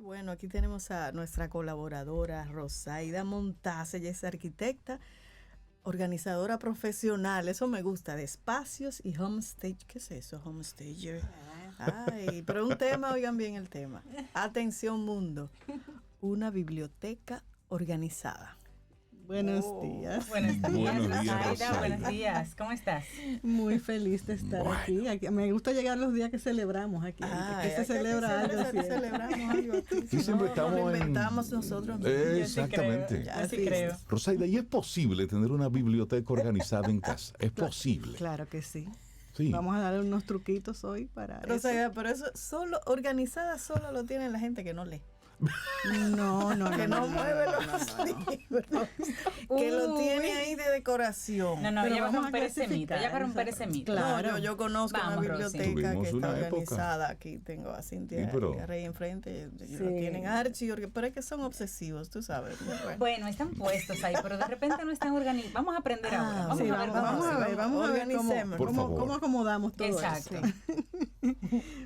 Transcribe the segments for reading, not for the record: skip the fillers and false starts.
Bueno, aquí tenemos a nuestra colaboradora Rosaida Montaz. Ella es arquitecta, organizadora profesional, eso me gusta, de espacios y homestage. ¿Qué es eso, homestager? Ay, pero un tema, oigan bien el tema. Atención mundo, una biblioteca organizada. Buenos días. Buenos días, Rosaida. Rosaida. Buenos días. ¿Cómo estás? Muy feliz de estar aquí. Me gusta llegar los días que celebramos aquí. Que se celebra algo. Celebramos algo aquí. Y siempre No, estamos lo inventamos nosotros mismos. Exactamente. Yo sí creo. Rosaida, ¿y es posible tener una biblioteca organizada en casa? ¿Es posible? Claro que sí. Sí. Vamos a darle unos truquitos hoy para Rosaida, pero eso solo organizada solo lo tiene la gente que no lee. No, Que no mueve los libros. Que lo tiene ahí de decoración. No, Pero ella va a vamos a romper ese mito. clasificar, Ella va a romper ese mito. Claro. No, yo conozco Vamos, una Rosy. biblioteca Tuvimos que está una época. organizada. Aquí tengo a Cintia pero- y a Rey enfrente. Ellos Sí. lo tienen pero es que son obsesivos, tú sabes. Bueno, están puestos ahí, pero de repente no están organizados. Vamos a aprender ahora. Vamos Sí, a ver vamos a ver cómo, Organicémonos. Por favor. cómo acomodamos todo Exacto. eso.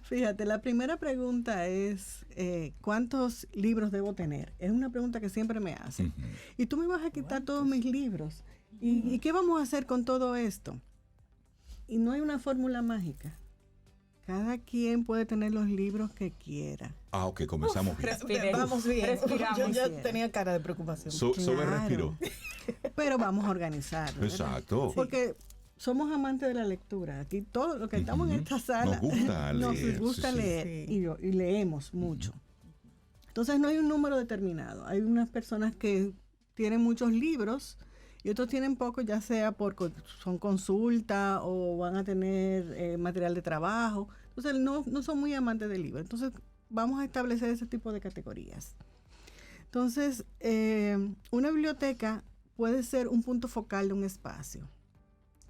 Fíjate, la primera pregunta es ¿cuántos libros debo tener? Es una pregunta que siempre me hacen. Ujú. Y tú me vas a quitar todos mis libros. ¿Y qué vamos a hacer con todo esto? Y no hay una fórmula mágica. Cada quien puede tener los libros que quiera. Ah, ok, comenzamos bien. Respiré. Vamos bien. Respiramos. Yo ya Bien. tenía cara de preocupación. Sobe Claro. respiró. Pero vamos a organizarlo. ¿verdad? Exacto. Porque somos amantes de la lectura. Aquí todos los que estamos en esta sala Nos gusta nos leer, gusta sí, sí. leer Sí. y leemos mucho. Entonces no hay un número determinado. Hay unas personas que tienen muchos libros y otros tienen pocos, ya sea son consulta o van a tener material de trabajo. Entonces no son muy amantes del libro. Entonces vamos a establecer ese tipo de categorías. Entonces una biblioteca puede ser un punto focal de un espacio.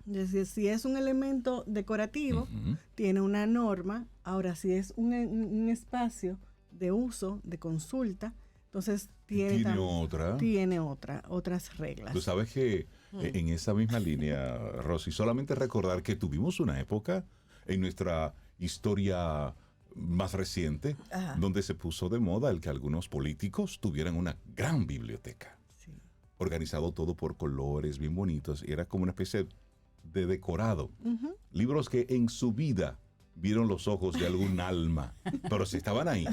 Es decir, si es un elemento decorativo, Ujú. tiene una norma. Ahora, si es un espacio de uso, de consulta, entonces tiene otras reglas. Tú sabes que en esa misma línea, Rosy, solamente recordar que tuvimos una época en nuestra historia más reciente Ajá. donde se puso de moda el que algunos políticos tuvieran una gran biblioteca. Sí. Organizado todo por colores bien bonitos. Y era como una especie de decorado. Libros que en su vida vieron los ojos de algún alma, pero si estaban ahí.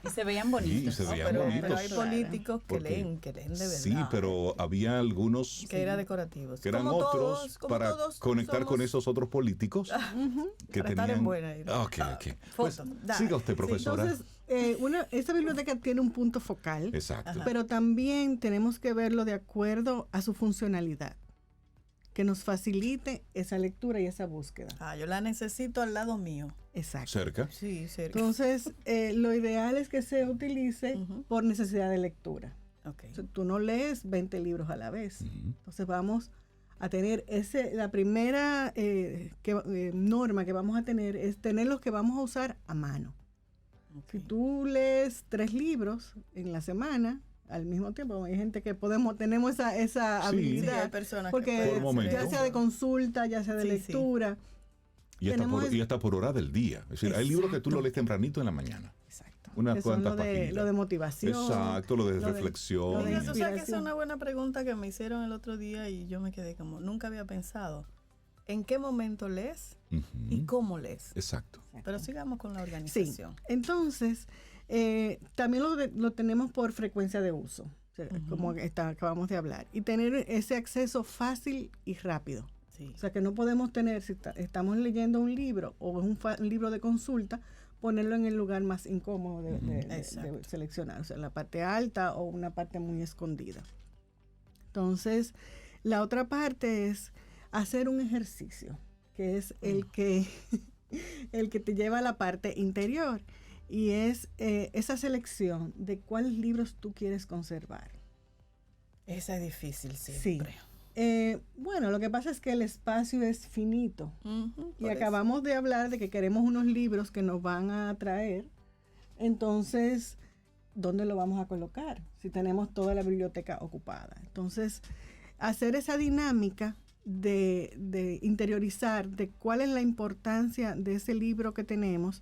Y se veían bonitos. Sí, se veían pero, bonitos. pero hay políticos que Porque- leen de verdad. Sí, pero había algunos Que era decorativos. que eran Como otros todos, como para todos conectar somos- con esos otros políticos que Para estar tenían. en buena ahí, ¿no? Ah, ok. Pues, Foto, dale. siga usted, Sí, profesora. Entonces, esta biblioteca tiene un punto focal, Exacto. pero también tenemos que verlo de acuerdo a su funcionalidad, que nos facilite esa lectura y esa búsqueda. Yo la necesito al lado mío. Exacto. Cerca. Sí, cerca. Entonces, lo ideal es que se utilice por necesidad de lectura. Ok. O sea, tú no lees 20 libros a la vez. Ujú. Entonces vamos a tener la primera norma que vamos a tener es tener los que vamos a usar a mano. Ok. Si tú lees 3 libros en la semana, al mismo tiempo, hay gente que tenemos esa Sí. habilidad. Sí, hay personas que porque Por momento. ya sea de consulta, ya sea de Sí, sí. lectura. Y hasta por hora del día. Es decir, hay libros que tú lo lees tempranito en la mañana. Exacto. Unas Que son cuantas lo de páginas. motivación. Exacto, lo de reflexión. lo de Y eso, o sea, que esa es inspiración. una buena pregunta que me hicieron el otro día y yo me quedé como, nunca había pensado. ¿En qué momento lees Ujú. y cómo lees? Exacto. Pero sigamos con la Sí, organización. entonces también lo tenemos por frecuencia de uso, o sea, como acabamos de hablar, y tener ese acceso fácil y rápido. Sí. O sea, que no podemos tener, si estamos leyendo un libro o es un libro de consulta, ponerlo en el lugar más incómodo de Exacto. seleccionar, o sea, en la parte alta o una parte muy escondida. Entonces, la otra parte es hacer un ejercicio, que es el que te lleva a la parte interior, y es esa selección de cuáles libros tú quieres conservar. Esa es difícil siempre. Bueno, lo que pasa es que el espacio es finito. Ujú, Y por acabamos de hablar de que queremos unos libros que nos van a atraer. Entonces, ¿dónde lo vamos a colocar? Si tenemos toda la biblioteca ocupada. Entonces, hacer esa dinámica de interiorizar de cuál es la importancia de ese libro que tenemos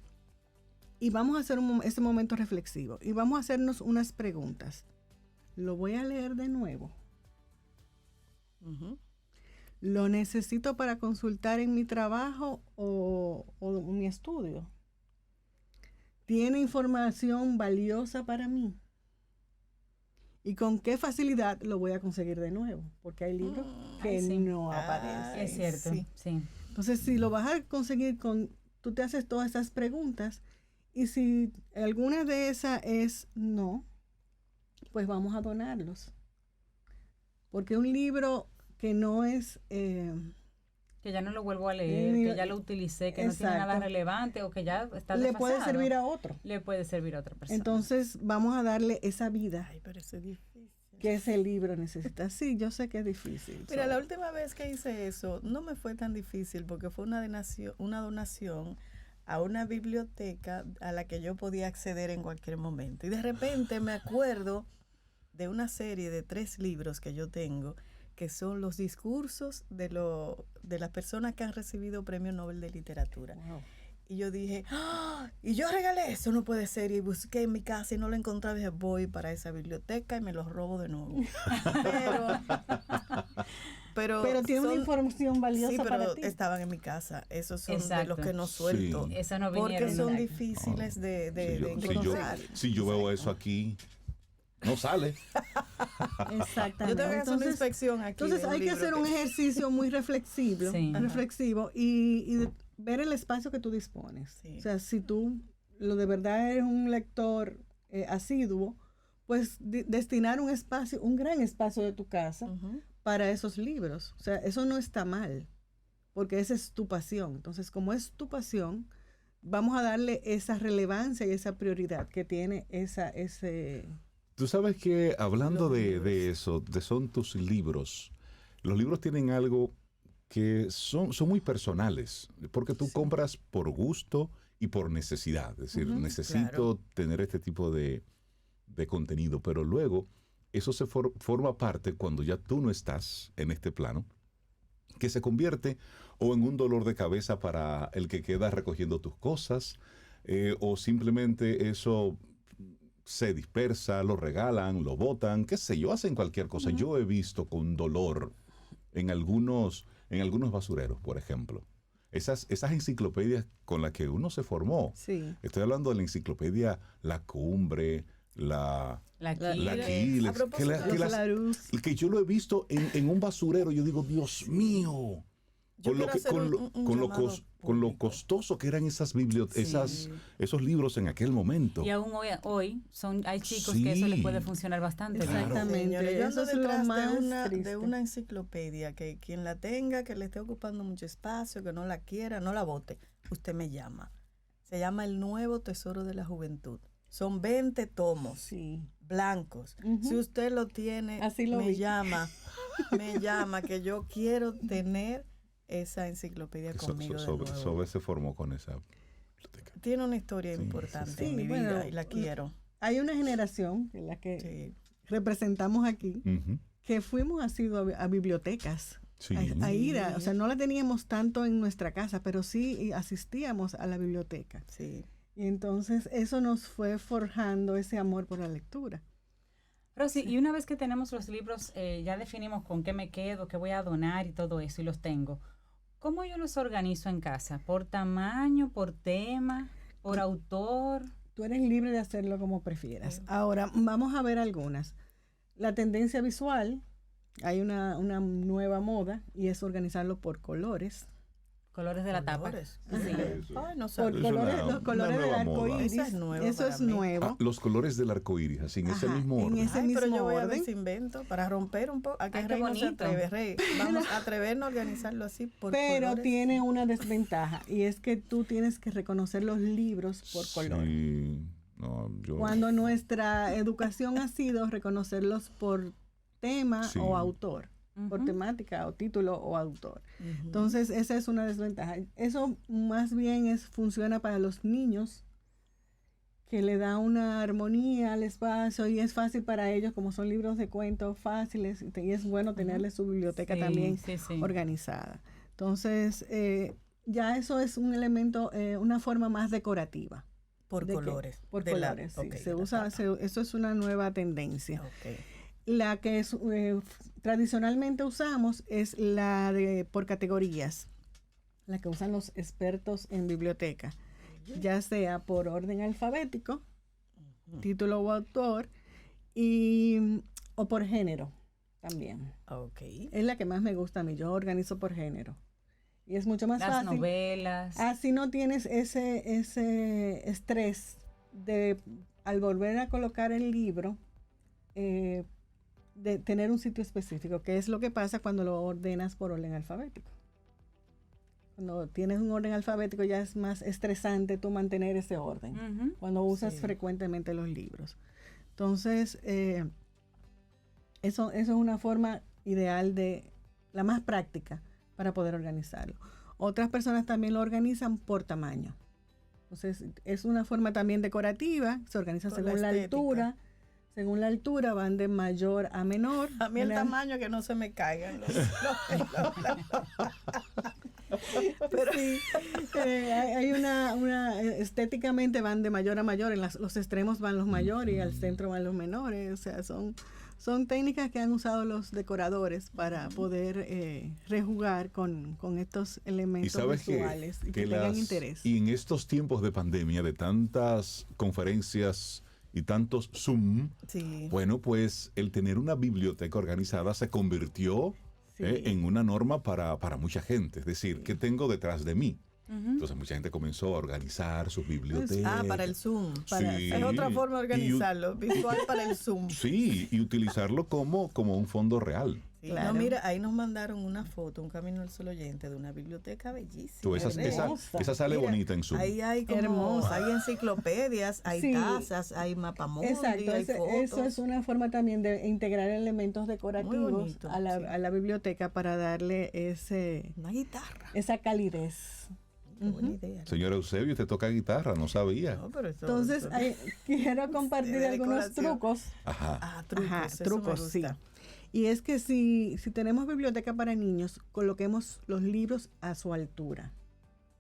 Y vamos a hacer ese momento reflexivo. Y vamos a hacernos unas preguntas. ¿Lo voy a leer de nuevo? Ujú. ¿Lo necesito para consultar en mi trabajo o mi estudio? ¿Tiene información valiosa para mí? ¿Y con qué facilidad lo voy a conseguir de nuevo? Porque hay libros que sí. no aparecen. Es cierto, sí. sí. Entonces, si lo vas a conseguir tú te haces todas esas preguntas, y si alguna de esas es no, pues vamos a donarlos. Porque un libro que no es... Que ya no lo vuelvo a leer, que ya lo utilicé, que no tiene nada Exacto. relevante o que ya está le puede desfasado, servir a otro. le puede servir a otra persona. Entonces, vamos a darle esa vida Ay, pero eso es difícil. que ese libro necesita. Sí, yo sé que es difícil. Mira, la última vez que hice eso no me fue tan difícil porque fue una donación a una biblioteca a la que yo podía acceder en cualquier momento. Y de repente me acuerdo de una serie de 3 libros que yo tengo, que son los discursos de las personas que han recibido Premio Nobel de Literatura. Wow. Y yo dije, ¡ah! Y yo regalé eso, no puede ser. Y busqué en mi casa y no lo encontraba. Y dije, voy para esa biblioteca y me los robo de nuevo. Pero tiene una información valiosa sí, pero para ti. estaban en mi casa. Esos son de Exacto. los que no suelto. Sí. Eso no Porque vinieron. son exacto. difíciles de Si encontrar. yo veo eso aquí, no sale. Exactamente. Yo tengo que hacer una inspección aquí. Entonces de un hay que libro hacer un ejercicio muy reflexivo, Sí. reflexivo y ver el espacio que tú dispones. Sí. O sea, si tú de verdad eres un lector asiduo, pues destinar un espacio, un gran espacio de tu casa Ujú. para esos libros. O sea, eso no está mal, porque esa es tu pasión. Entonces, como es tu pasión, vamos a darle esa relevancia y esa prioridad que tiene ese... Tú sabes que hablando Los de libros. eso, son tus libros. Los libros tienen algo que son muy personales, porque tú compras por gusto y por necesidad. Es decir, Ujú, necesito claro. tener este tipo de contenido, pero luego eso se forma parte cuando ya tú no estás en este plano, que se convierte o en un dolor de cabeza para el que queda recogiendo tus cosas, o simplemente eso se dispersa, lo regalan, lo botan, qué sé yo, hacen cualquier cosa. Yo he visto con dolor en algunos basureros, por ejemplo, esas enciclopedias con las que uno se formó. Sí. Estoy hablando de la enciclopedia La Cumbre, la Aquiles. A propósito de Los Larousse. que yo lo he visto en un basurero. Yo digo, Dios mío, Yo con lo, quiero que, hacer un llamado con lo público. costoso que eran esas bibliotecas, Sí. esos libros en aquel momento. Y aún hoy hay chicos que eso les puede Sí. funcionar bastante bien. Exactamente. Señores, yo Eso ando es lo detrás más de triste. una enciclopedia que quien la tenga, que le esté ocupando mucho espacio, que no la quiera, no la bote. Usted me llama. Se llama El Nuevo Tesoro de la Juventud. Son 20 tomos Sí. blancos. Ujú. Si usted lo tiene, Así lo me vi. llama, que yo quiero tener esa enciclopedia conmigo de nuevo. Sobe se formó con esa biblioteca. Tiene una historia Sí, importante sí, sí. en mi Sí, bueno, vida y la quiero. Hay una generación, en la que Sí. representamos aquí, Ujú. que fuimos a bibliotecas. Sí. A ir o sea, no la teníamos tanto en nuestra casa, pero sí asistíamos a la biblioteca. Sí. Y entonces eso nos fue forjando ese amor por la lectura. Rosy, y una vez que tenemos los libros, ya definimos con qué me quedo, qué voy a donar y todo eso, y los tengo. ¿Cómo yo los organizo en casa? ¿Por tamaño, por tema, por autor? Tú eres libre de hacerlo como prefieras. Ahora, vamos a ver algunas. La tendencia visual, hay una nueva moda y es organizarlo por colores. Colores de la tapa. Colores. Sí. Ay, no Por sabía. Es colores, una los colores del nueva arco moda. iris. Esa es nueva Eso para es mí. nuevo. Los colores del arco iris, así en ese Ajá, mismo en orden. ese Ay, pero mismo yo voy a ver orden. si invento para romper un poco. A que Ay, qué Rey no se bonito. atreve, Rey. Vamos a atrevernos a organizarlo así por Pero colores. tiene una desventaja y es que tú tienes que reconocer los libros por color. Sí. No, yo, Cuando nuestra educación ha sido reconocerlos por tema Sí. o autor, por Ujú. temática o título o autor. Ujú. Entonces, esa es una desventaja. Eso más bien funciona para los niños, que le da una armonía al espacio y es fácil para ellos, como son libros de cuentos fáciles, y es bueno tenerle su biblioteca Sí, también sí, sí. organizada. Entonces, ya eso es un elemento, una forma más decorativa. Por ¿De qué? colores. Por de la- colores, sí. ok, Se de la usa, tapa. eso es una nueva tendencia. Ok. La que tradicionalmente usamos es la de por categorías, la que usan los expertos en biblioteca, ya sea por orden alfabético, título o autor, o por género también. Ok. Es la que más me gusta a mí, yo organizo por género. Y es mucho más Las fácil. novelas. Así no tienes ese estrés de, al volver a colocar el libro, de tener un sitio específico, que es lo que pasa cuando lo ordenas por orden alfabético. Cuando tienes un orden alfabético ya es más estresante tú mantener ese orden, Ujú. cuando usas Sí. frecuentemente los libros. Entonces, eso es una forma ideal la más práctica para poder organizarlo. Otras personas también lo organizan por tamaño. Entonces, es una forma también decorativa, se organiza Por la según la estética. altura. Según la altura van de mayor a menor. A mí el General- tamaño que no se me caigan Pero sí, hay una estéticamente van de mayor a mayor, en los extremos van los mayores y al centro van los menores, o sea, son técnicas que han usado los decoradores para poder rejugar con estos Y elementos sabes visuales y que tengan interés. y en estos tiempos de pandemia, de tantas conferencias y tantos Zoom, Sí. bueno, pues el tener una biblioteca organizada se convirtió Sí. en una norma para mucha gente. Es decir, ¿qué tengo detrás de mí? Ujú. Entonces mucha gente comenzó a organizar sus bibliotecas. Para el Zoom. Sí. Es otra forma de Y organizarlo, visual para el Zoom. Sí, y utilizarlo como un fondo real. Sí, Claro. No, mira, ahí nos mandaron una foto, un camino al sol oyente de una biblioteca bellísima. Tú, esa Hermosa. sale Mira, bonita en Zoom. Ahí hay como, Hermosa. hay enciclopedias, hay Sí. tazas, hay mapamundi, Exacto, hay fotos. eso es una forma también de integrar elementos decorativos bonito, a la, sí. a la biblioteca para darle Una guitarra. esa calidez. Qué buena idea. Señor Eusebio, usted toca guitarra, no sabía. No, pero eso- Entonces, eso- quiero compartir de algunos decoración. trucos. Ajá. trucos, Ajá, eso trucos, me sí. gusta. Y es que si tenemos biblioteca para niños, coloquemos los libros a su altura.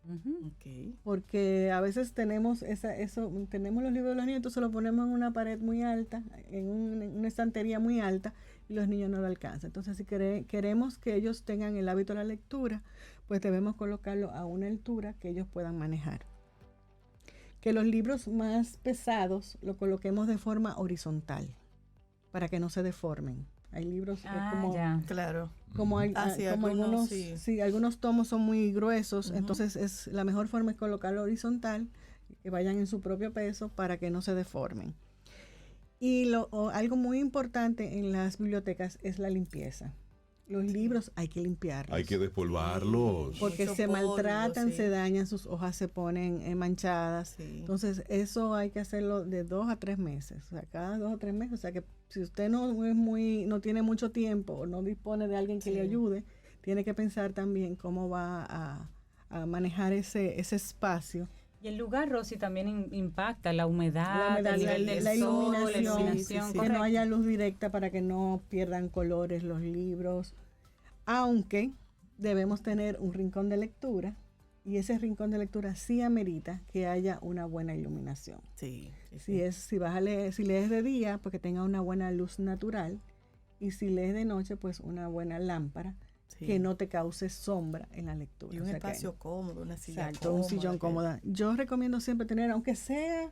Ujú. Ok. Porque a veces tenemos tenemos los libros de los niños, entonces los ponemos en una pared muy alta, en una estantería muy alta, y los niños no lo alcanzan. Entonces, si queremos que ellos tengan el hábito de la lectura, pues debemos colocarlo a una altura que ellos puedan manejar. Que los libros más pesados lo coloquemos de forma horizontal, para que no se deformen. Hay libros Ya. Claro. como sí, como algunos algunos tomos son muy gruesos, Ujú. entonces la mejor forma es colocarlo horizontal, que vayan en su propio peso para que no se deformen. Y algo muy importante en las bibliotecas es la limpieza. Los libros hay que limpiarlos. Hay que despolvarlos. Porque Mucho se polvo, maltratan, sí. se dañan, sus hojas se ponen manchadas. Sí. Entonces, eso hay que hacerlo de 2 a 3 meses. O sea, cada 2 o 3 meses. O sea, que si usted no tiene mucho tiempo o no dispone de alguien que le Sí. ayude, tiene que pensar también cómo va a manejar ese espacio. Y el lugar, Rosy, también impacta la humedad, La el nivel del la sol, iluminación, la iluminación, sí, sí. que correcto. no haya luz directa para que no pierdan colores los libros. Aunque debemos tener un rincón de lectura, y ese rincón de lectura sí amerita que haya una buena iluminación. Sí. sí, Si lees de día, pues que tenga una buena luz natural, y si lees de noche, pues una buena lámpara sí. que no te cause sombra en la lectura. Y un O sea que- espacio cómodo, una silla exacto, cómoda. un sillón que- cómoda. Yo recomiendo siempre tener, aunque sea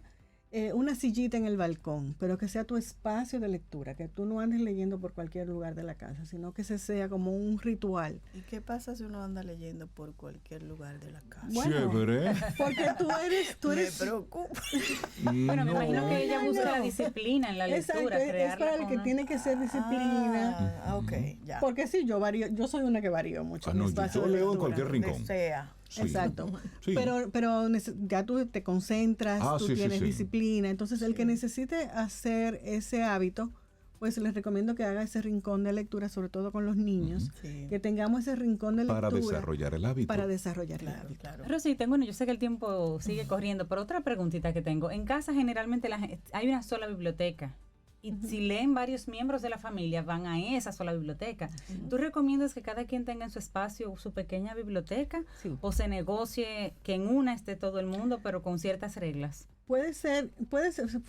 una sillita en el balcón, pero que sea tu espacio de lectura, que tú no andes leyendo por cualquier lugar de la casa, sino que ese sea como un ritual. ¿Y qué pasa si uno anda leyendo por cualquier lugar de la casa? Bueno, Chévere. Porque tú Me eres preocupa. Bueno, me No. imagino que ella busca la No. disciplina en la exacto, lectura, es crearla para el con que una- tiene que ser disciplina. Ok, ya. Porque sí, yo soy una que varío mucho. Ah, mi no, espacio yo de leo en lectura. cualquier rincón. Desea. Sí. Exacto. Sí. Pero ya tú te concentras, Ah, tú sí, sí, tienes sí. disciplina. Entonces, el que necesite hacer ese hábito, pues les recomiendo que haga ese rincón de lectura, sobre todo con los niños, Sí. que tengamos ese rincón de lectura Para desarrollar el hábito. para desarrollar el Claro, hábito. claro. Rosy, bueno, yo sé que el tiempo sigue corriendo, pero otra preguntita que tengo. En casa generalmente hay una sola biblioteca. Y si leen varios miembros de la familia, van a esa sola biblioteca. ¿Tú recomiendas que cada quien tenga en su espacio su pequeña biblioteca? Sí. ¿O se negocie que en una esté todo el mundo, pero con ciertas reglas? puede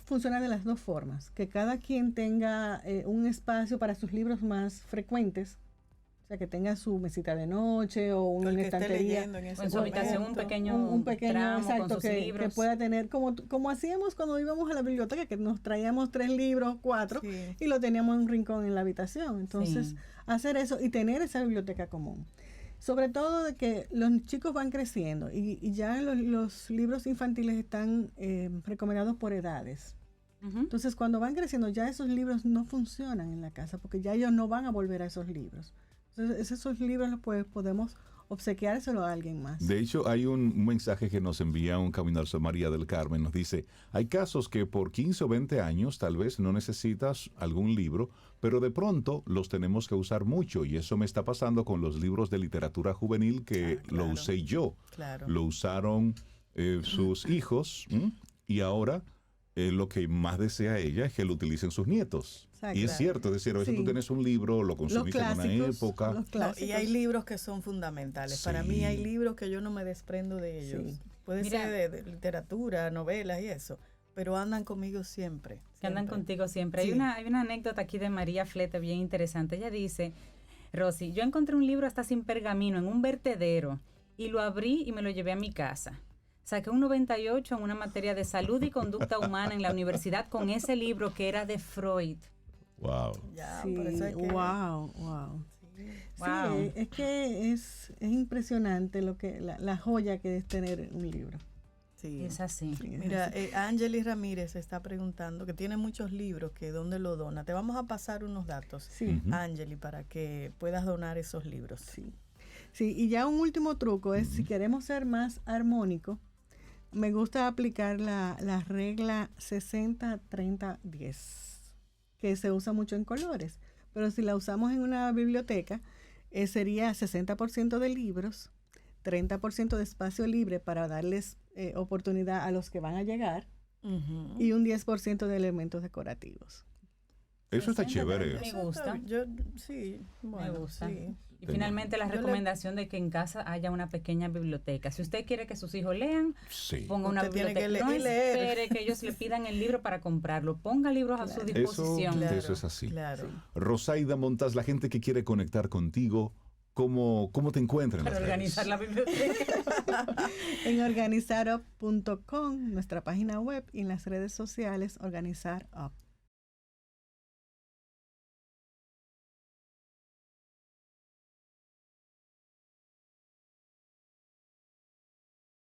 funcionar de las dos formas, que cada quien tenga un espacio para sus libros más frecuentes, o sea, que tenga su mesita de noche o una el que esté estantería. leyendo en ese en su habitación un momento. pequeño tramo exacto, con sus que libros. pueda tener, como hacíamos cuando íbamos a la biblioteca, que nos traíamos 3 libros, 4, Sí. y lo teníamos en un rincón en la habitación. Entonces, Sí. hacer eso y tener esa biblioteca común. Sobre todo de que los chicos van creciendo y ya los libros infantiles están recomendados por edades. Ujú. Entonces, cuando van creciendo, ya esos libros no funcionan en la casa porque ya ellos no van a volver a esos libros. Entonces, esos libros los podemos obsequiárselo a alguien más. De hecho, hay un mensaje que nos envía un Caminar San María del Carmen. Nos dice, hay casos que por 15 o 20 años tal vez no necesitas algún libro, pero de pronto los tenemos que usar mucho. Y eso me está pasando con los libros de literatura juvenil que claro. lo usé yo. Claro. Lo usaron sus hijos, y ahora lo que más desea ella es que lo utilicen sus nietos. Exacto. Y es cierto, es decir, a veces Sí. tú tienes un libro, lo Los consumiste en una clásicos, época. los No, clásicos. y hay libros que son fundamentales. Para Sí. mí hay libros que yo no me desprendo de ellos. Sí. Puede Mira. ser de literatura, novelas y eso, pero andan conmigo siempre. Que andan siempre. contigo siempre. Sí. Hay una anécdota aquí de María Flete bien interesante. Ella dice, Rosy, yo encontré un libro hasta sin pergamino en un vertedero y lo abrí y me lo llevé a mi casa. Saqué un 98 en una materia de salud y conducta humana en la universidad con ese libro que era de Freud. Wow. Ya, Sí, por eso hay que... wow. Sí. Wow. Sí, es que es impresionante la joya que es tener un libro. Sí. Es así. Sí, es Mira, así. Angeli Ramírez está preguntando que tiene muchos libros, que dónde lo dona. Te vamos a pasar unos datos, Sí. Ujú. Angeli, para que puedas donar esos libros. Sí. Sí, y ya un último truco es, si queremos ser más armónico, me gusta aplicar la regla 60-30-10, que se usa mucho en colores, pero si la usamos en una biblioteca, sería 60% de libros, 30% de espacio libre para darles oportunidad a los que van a llegar Ujú. y un 10% de elementos decorativos. Eso está 60, chévere. Me Eso gusta. está- Yo, sí, bueno, Me gusta. sí. Y finalmente la Yo le- recomendación de que en casa haya una pequeña biblioteca. Si usted quiere que sus hijos lean, Sí. ponga una Usted tiene biblioteca. que No leer. espere que ellos le pidan el libro para comprarlo. Ponga libros a su Claro. disposición. Eso- Eso es así. Claro. Rosaida Montas, la gente que quiere conectar contigo, ¿cómo te encuentran? en Para las organizar la redes? biblioteca. En organizarup.com, nuestra página web, y en las redes sociales, Organizar Up.